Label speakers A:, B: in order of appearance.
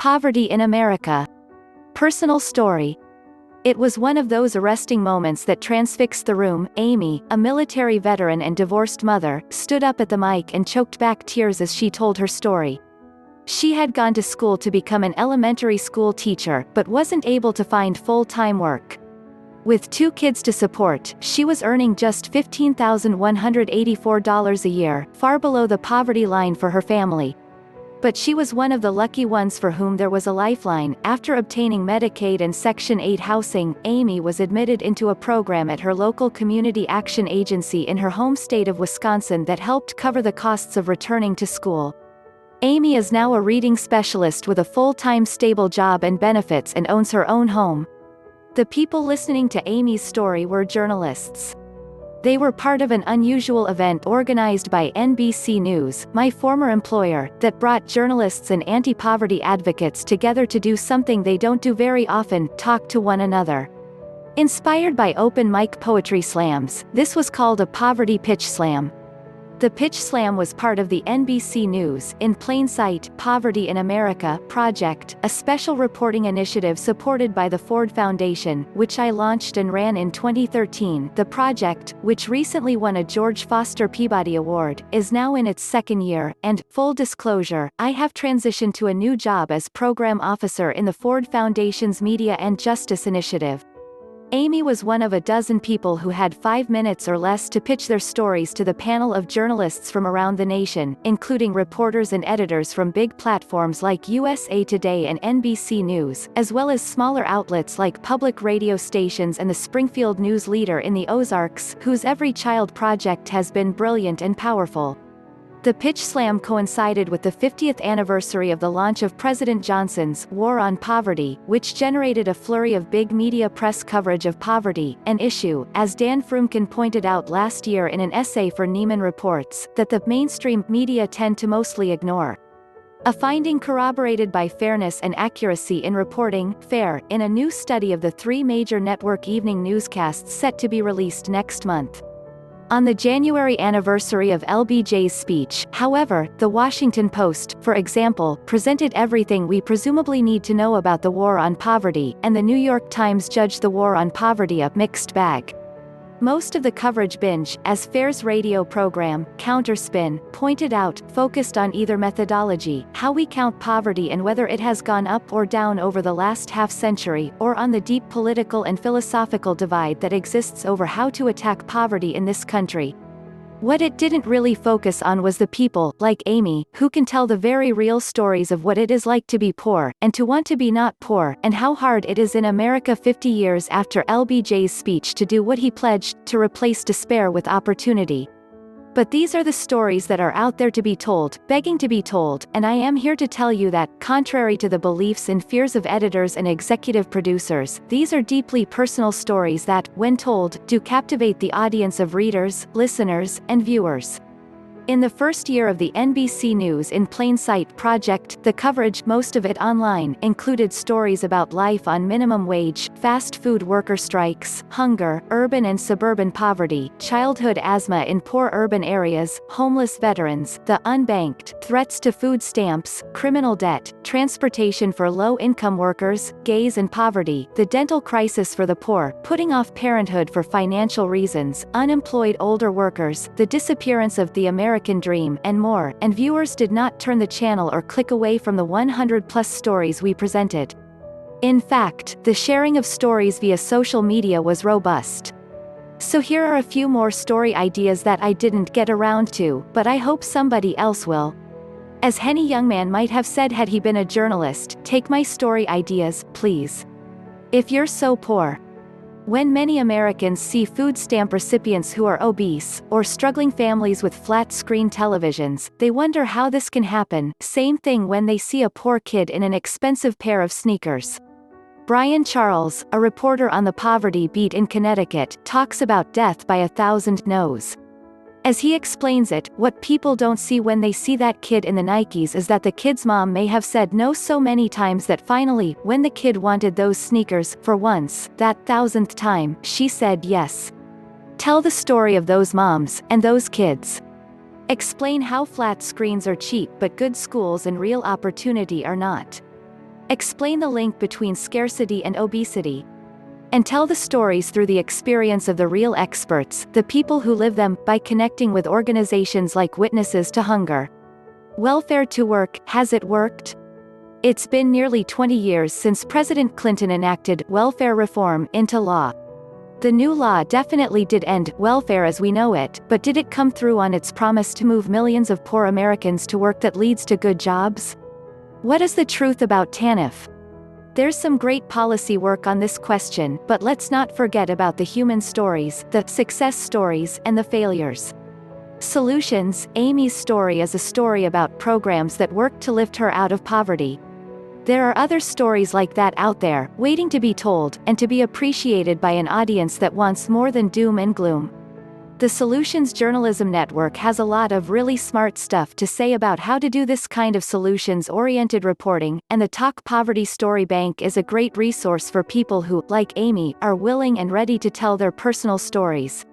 A: Poverty in America. Personal story. It was one of those arresting moments that transfixed the room. Amy, a military veteran and divorced mother, stood up at the mic and choked back tears as she told her story. She had gone to school to become an elementary school teacher but wasn't able to find full-time work. With 2 kids to support, she was earning just $15,184 a year, far below the poverty line for her family. But she was one of the lucky ones for whom there was a lifeline. After obtaining Medicaid and Section 8 housing, Amy was admitted into a program at her local community action agency in her home state of Wisconsin that helped cover the costs of returning to school. Amy is now a reading specialist with a full-time stable job and benefits and owns her own home. The people listening to Amy's story were journalists. They were part of an unusual event organized by NBC News, my former employer, that brought journalists and anti-poverty advocates together to do something they don't do very often: talk to one another. Inspired by open mic poetry slams, this was called a poverty pitch slam. The pitch slam was part of the NBC News In Plain Sight, Poverty in America project, a special reporting initiative supported by the Ford Foundation, which I launched and ran in 2013. The project, which recently won a George Foster Peabody Award, is now in its 2nd year, and, full disclosure, I have transitioned to a new job as program officer in the Ford Foundation's Media and Justice Initiative. Amy was one of a dozen people who had 5 minutes or less to pitch their stories to the panel of journalists from around the nation, including reporters and editors from big platforms like USA Today and NBC News, as well as smaller outlets like public radio stations and the Springfield News Leader in the Ozarks, whose Every Child project has been brilliant and powerful. The pitch slam coincided with the 50th anniversary of the launch of President Johnson's War on Poverty, which generated a flurry of big media press coverage of poverty, an issue, as Dan Frumkin pointed out last year in an essay for Neiman Reports, that the mainstream media tend to mostly ignore. A finding corroborated by Fairness and Accuracy in Reporting, FAIR, in a new study of the 3 major network evening newscasts set to be released next month. On the January anniversary of LBJ's speech, however, The Washington Post, for example, presented everything we presumably need to know about the war on poverty, and the New York Times judged the war on poverty a mixed bag. Most of the coverage binge, as FAIR's radio program, Counterspin, pointed out, focused on either methodology, how we count poverty and whether it has gone up or down over the last half-century, or on the deep political and philosophical divide that exists over how to attack poverty in this country. What it didn't really focus on was the people, like Amy, who can tell the very real stories of what it is like to be poor, and to want to be not poor, and how hard it is in America 50 years after LBJ's speech to do what he pledged, to replace despair with opportunity. But these are the stories that are out there to be told, begging to be told, and I am here to tell you that, contrary to the beliefs and fears of editors and executive producers, these are deeply personal stories that, when told, do captivate the audience of readers, listeners, and viewers. In the first year of the NBC News In Plain Sight project, the coverage, most of it online, included stories about life on minimum wage, fast food worker strikes, hunger, urban and suburban poverty, childhood asthma in poor urban areas, homeless veterans, the unbanked, threats to food stamps, criminal debt, transportation for low-income workers, gays and poverty, the dental crisis for the poor, putting off parenthood for financial reasons, unemployed older workers, the disappearance of the American dream, and more, and viewers did not turn the channel or click away from the 100-plus stories we presented. In fact, the sharing of stories via social media was robust. So here are a few more story ideas that I didn't get around to, but I hope somebody else will. As Henny Youngman might have said had he been a journalist, take my story ideas, please. If you're so poor. When many Americans see food stamp recipients who are obese, or struggling families with flat-screen televisions, they wonder how this can happen. Same thing when they see a poor kid in an expensive pair of sneakers. Brian Charles, a reporter on the Poverty Beat in Connecticut, talks about death by 1,000 no's. As he explains it, what people don't see when they see that kid in the Nikes is that the kid's mom may have said no so many times that finally, when the kid wanted those sneakers, for once, that 1,000th time, she said yes. Tell the story of those moms, and those kids. Explain how flat screens are cheap but good schools and real opportunity are not. explain the link between scarcity and obesity, and tell the stories through the experience of the real experts, the people who live them, by connecting with organizations like Witnesses to Hunger. Welfare to work, has it worked? It's been nearly 20 years since President Clinton enacted welfare reform into law. The new law definitely did end welfare as we know it, but did it come through on its promise to move millions of poor Americans to work that leads to good jobs? What is the truth about TANF? There's some great policy work on this question, but let's not forget about the human stories, the success stories, and the failures. Solutions. Amy's story is a story about programs that worked to lift her out of poverty. There are other stories like that out there, waiting to be told, and to be appreciated by an audience that wants more than doom and gloom. The Solutions Journalism Network has a lot of really smart stuff to say about how to do this kind of solutions-oriented reporting, and the Talk Poverty Story Bank is a great resource for people who, like Amy, are willing and ready to tell their personal stories.